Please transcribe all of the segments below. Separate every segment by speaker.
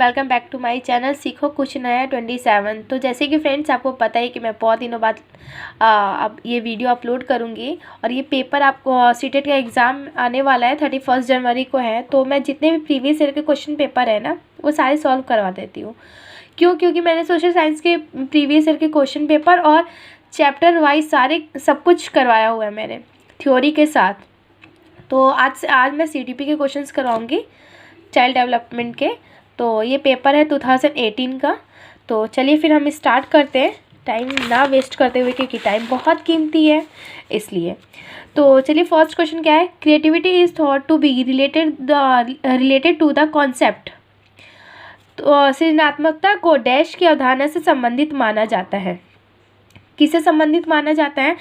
Speaker 1: Welcome back to my channel सीखो कुछ नया 27। तो जैसे कि फ्रेंड्स आपको पता है कि मैं बहुत दिनों बाद अब ये वीडियो अपलोड करूँगी और ये पेपर आपको सीटेट का एग्ज़ाम आने वाला है 31 जनवरी को है। तो मैं जितने भी प्रीवियस ईयर के क्वेश्चन पेपर है ना वो सारे सॉल्व करवा देती हूँ। क्योंकि मैंने सोशल साइंस के प्रीवियस ईयर के क्वेश्चन पेपर और चैप्टर वाइज सारे सब कुछ करवाया हुआ है मैंने थ्योरी के साथ। तो आज मैं CTP के क्वेश्चंस करवाऊँगी चाइल्ड डेवलपमेंट के। तो ये पेपर है 2018 का। तो चलिए फिर हम स्टार्ट करते हैं, टाइम ना वेस्ट करते हुए, क्योंकि टाइम बहुत कीमती है इसलिए। तो चलिए फर्स्ट क्वेश्चन क्या है, creativity is thought to be related to the concept. तो सृजनात्मकता को डैश की अवधारणा से संबंधित माना जाता है। किससे संबंधित माना जाता है?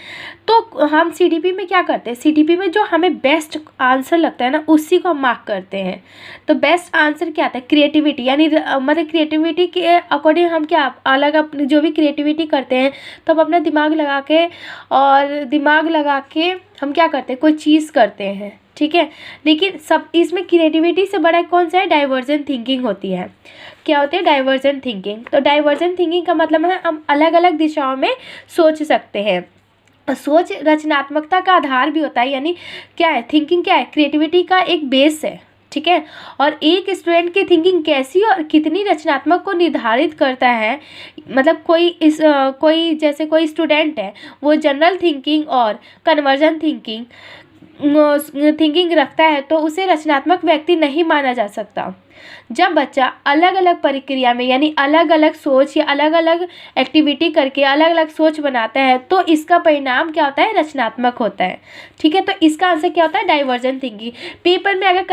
Speaker 1: तो हम CTP में क्या करते हैं, CTP में जो हमें बेस्ट आंसर लगता है ना उसी को हम मार्क करते हैं। तो बेस्ट आंसर क्या आता है, क्रिएटिविटी, यानी मतलब क्रिएटिविटी के अकॉर्डिंग हम क्या अलग अपनी जो भी क्रिएटिविटी करते हैं तो हम अपना दिमाग लगा के हम क्या करते हैं, कोई चीज़ करते हैं, ठीक है। लेकिन सब इसमें क्रिएटिविटी से बड़ा कौन सा है, डाइवर्जेंट थिंकिंग होती है। क्या होती है, डाइवर्जेंट थिंकिंग। तो डाइवर्जेंट थिंकिंग का मतलब है हम अलग अलग दिशाओं में सोच सकते हैं। सोच रचनात्मकता का आधार भी होता है, यानी क्या है, थिंकिंग क्या है, क्रिएटिविटी का एक बेस है, ठीक है। और एक स्टूडेंट की थिंकिंग कैसी और कितनी रचनात्मक को निर्धारित करता है। मतलब कोई जैसे कोई स्टूडेंट है वो जनरल थिंकिंग और कन्वर्जन थिंकिंग रखता है तो उसे रचनात्मक व्यक्ति नहीं माना जा सकता। जब बच्चा अलग अलग प्रक्रिया में यानी अलग अलग सोच या अलग अलग एक्टिविटी करके अलग अलग सोच बनाता है तो इसका परिणाम क्या होता है, रचनात्मक होता है, ठीक है। तो इसका आंसर क्या होता है, डाइवर्जेंट थिंकिंग। पेपर में अगर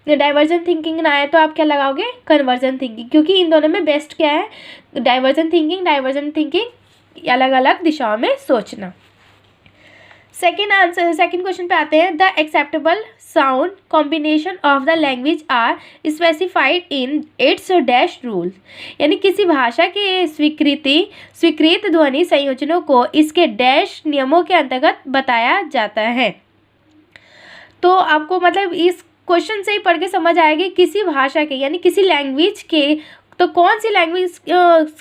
Speaker 1: डाइवर्जेंट थिंकिंग ना आए तो आप क्या लगाओगे, कन्वर्जन थिंकिंग, क्योंकि इन दोनों में बेस्ट क्या है, डाइवर्जेंट थिंकिंग अलग अलग दिशाओं में सोचना। सेकेंड क्वेश्चन पे आते हैं, the acceptable sound combination of the language are specified in its dash rule. यानी किसी भाषा के स्वीकृत ध्वनि संयोजनों को इसके डैश नियमों के अंतर्गत बताया जाता है। तो आपको मतलब इस क्वेश्चन से ही पढ़ के समझ आएगी किसी भाषा के यानी किसी लैंग्वेज के, तो कौन सी लैंग्वेज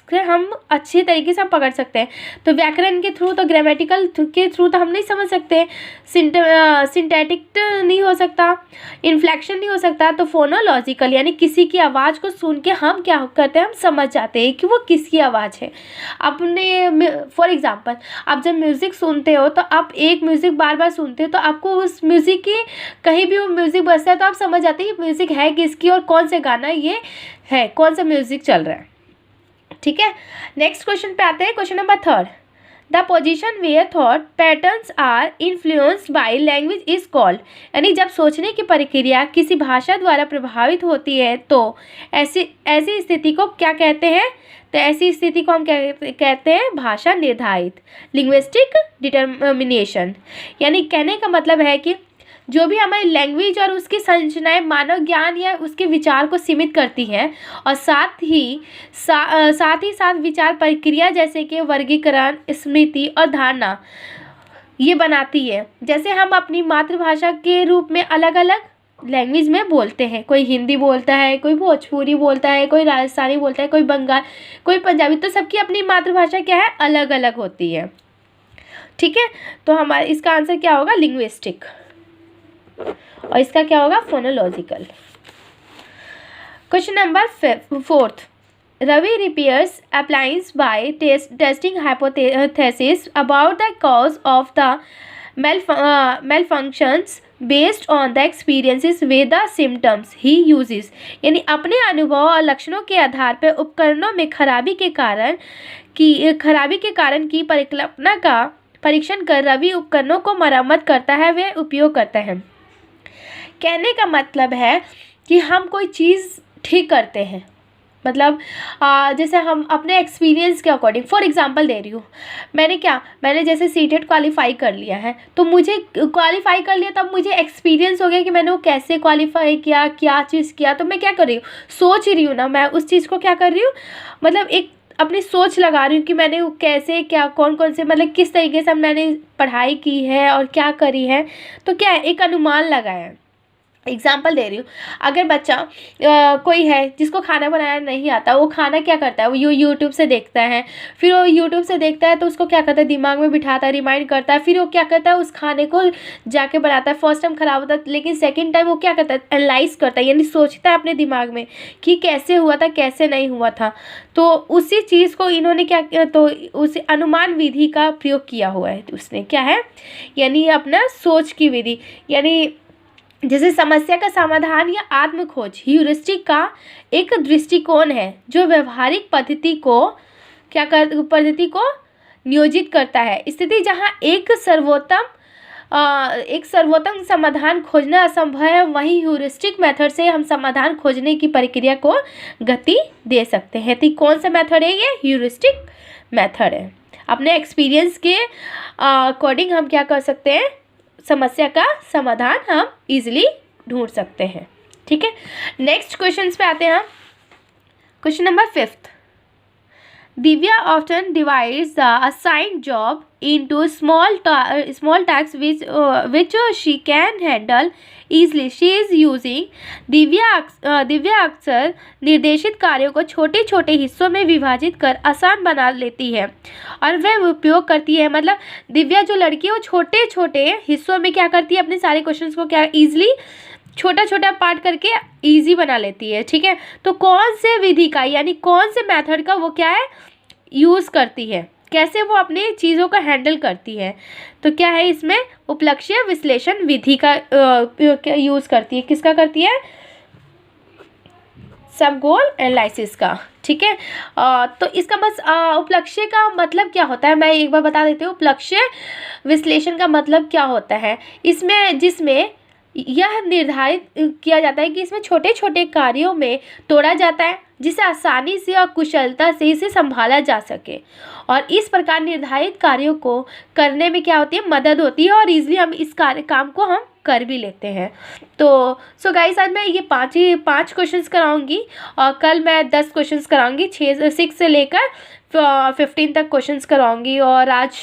Speaker 1: से हम अच्छे तरीके से पकड़ सकते हैं। तो व्याकरण के थ्रू, तो ग्रामेटिकल के थ्रू तो हम नहीं समझ सकते, सिंटैटिक नहीं हो सकता, इन्फ्लेक्शन नहीं हो सकता, तो फोनोलॉजिकल यानी किसी की आवाज़ को सुन के हम क्या करते हैं, हम समझ जाते हैं कि वो किसकी आवाज़ है। आपने फॉर एग्जांपल आप जब म्यूज़िक सुनते हो तो आप एक म्यूज़िक बार बार सुनते हो तो आपको उस म्यूज़िक की कहीं भी वो म्यूज़िक बजता है तो आप समझ जाते हैं कि म्यूज़िक है किसकी और कौन से गाना ये है, कौन सा म्यूजिक चल रहा है, ठीक है। नेक्स्ट क्वेश्चन पे आते हैं, question number 3, the position where thought patterns are influenced by language is called. यानी जब सोचने की प्रक्रिया किसी भाषा द्वारा प्रभावित होती है तो ऐसी स्थिति को क्या कहते हैं, तो ऐसी स्थिति को हम कहते हैं भाषा निर्धारित, लिंग्विस्टिक डिटर्मिनेशन। यानी कहने का मतलब है कि जो भी हमारी लैंग्वेज और उसकी संरचनाएं मानव ज्ञान या उसके विचार को सीमित करती हैं और साथ ही साथ विचार प्रक्रिया जैसे कि वर्गीकरण, स्मृति और धारणा ये बनाती है। जैसे हम अपनी मातृभाषा के रूप में अलग अलग लैंग्वेज में बोलते हैं, कोई हिंदी बोलता है, कोई भोजपुरी बोलता है, कोई राजस्थानी बोलता है, कोई बंगाल, कोई पंजाबी, तो सबकी अपनी मातृभाषा क्या है, अलग अलग होती है, ठीक है। तो हमारा इसका आंसर क्या होगा, लिंग्विस्टिक, और इसका क्या होगा, phonological. Question number 4, Ravi repairs appliance by testing hypothesis about the cause of the malfunctions based on the experiences with the symptoms he uses। यानी अपने अनुभव और लक्षणों के आधार पर उपकरणों में खराबी के कारण की परिकल्पना का परीक्षण कर रवि उपकरणों को मरम्मत करता है, वे उपयोग करता है। कहने का मतलब है कि हम कोई चीज़ ठीक करते हैं, मतलब जैसे हम अपने एक्सपीरियंस के अकॉर्डिंग, फॉर एग्जांपल दे रही हूँ, मैंने जैसे सीटेट क्वालिफाई कर लिया है तो मुझे क्वालिफाई कर लिया तब मुझे एक्सपीरियंस हो गया कि मैंने वो कैसे क्वालिफाई किया, क्या चीज़ किया। तो मैं क्या कर रही हूँ, सोच रही हूँ ना, मैं उस चीज़ को क्या कर रही हूँ, मतलब एक अपनी सोच लगा रही हूँ कि मैंने वो कैसे क्या कौन से मतलब किस तरीके से मैंने पढ़ाई की है और क्या करी है। तो क्या है, एक अनुमान लगाया है। एग्जाम्पल दे रही हूँ, अगर बच्चा कोई है जिसको खाना बनाना नहीं आता, वो खाना क्या करता है, वो यूट्यूब से देखता है, फिर वो यूट्यूब से देखता है तो उसको क्या करता है, दिमाग में बिठाता है, रिमाइंड करता है, फिर वो क्या करता है, उस खाने को जाके बनाता है। फर्स्ट टाइम ख़राब होता है, लेकिन सेकेंड टाइम वो क्या करता है, एनालाइज करता है, यानी सोचता है अपने दिमाग में कि कैसे हुआ था, कैसे नहीं हुआ था। तो उसी चीज़ को इन्होंने क्या किया, तो उस अनुमान विधि का प्रयोग किया हुआ है। उसने क्या है, यानी अपना सोच की विधि, यानी जैसे समस्या का समाधान या आत्म खोज, ह्यूरिस्टिक का एक दृष्टिकोण है जो व्यवहारिक पद्धति को नियोजित करता है। स्थिति जहां एक सर्वोत्तम समाधान खोजना असंभव है, वहीं ह्यूरिस्टिक मेथड से हम समाधान खोजने की प्रक्रिया को गति दे सकते हैं। तो कौन सा मेथड है, ये ह्यूरिस्टिक मेथड है। अपने एक्सपीरियंस के अकॉर्डिंग हम क्या कर सकते हैं, समस्या का समाधान हम इजीली ढूंढ सकते हैं। ठीक है, नेक्स्ट क्वेश्चन पे आते हैं हम। Question number 5, Divya often divides the assigned job into small tasks which she can handle easily. She is using Divya अक्सर निर्देशित कार्यों को छोटे छोटे हिस्सों में विभाजित कर आसान बना लेती है और वह उपयोग करती है। मतलब दिव्या जो लड़की है वो छोटे छोटे हिस्सों में क्या करती है, अपने सारे क्वेश्चंस को क्या इजीली छोटा छोटा पार्ट करके इजी बना लेती है। ठीक है, तो कौन से विधि का, यानी कौन से मेथड का वो क्या है, यूज़ करती है, कैसे वो अपनी चीज़ों को हैंडल करती है। तो क्या है इसमें, उपलक्ष्य विश्लेषण विधि का यूज़ करती है। किसका करती है, सब गोल एनालिसिस का। ठीक है, तो इसका बस उपलक्ष्य का मतलब क्या होता है, मैं एक बार बता देती हूँ। उपलक्ष्य विश्लेषण का मतलब क्या होता है, इसमें जिसमें यह निर्धारित किया जाता है कि इसमें छोटे छोटे कार्यों में तोड़ा जाता है जिसे आसानी से और कुशलता से इसे संभाला जा सके, और इस प्रकार निर्धारित कार्यों को करने में क्या होती है, मदद होती है, और इजीली हम इस काम को हम कर भी लेते हैं। तो सो गाइस, आज मैं ये पाँच क्वेश्चंस कराऊंगी और कल मैं 10 क्वेश्चंस कराऊंगी, 6 से लेकर 15 तक क्वेश्चंस कराऊंगी। और आज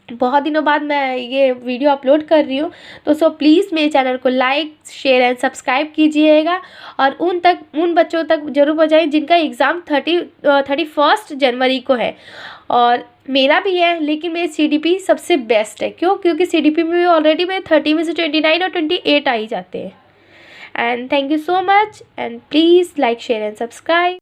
Speaker 1: बहुत दिनों बाद मैं ये वीडियो अपलोड कर रही हूँ, तो सो प्लीज़ मेरे चैनल को लाइक, शेयर एंड सब्सक्राइब कीजिएगा, और उन बच्चों तक जरूर पहुँचाएं जिनका एग्ज़ाम 31 जनवरी को है। और मेरा भी है, लेकिन मेरी CDP सबसे बेस्ट है। क्यों, क्योंकि CDP में ऑलरेडी मेरे 30 में से 29 और 28 आ ही जाते हैं। And thank you so much, and please like, share and subscribe.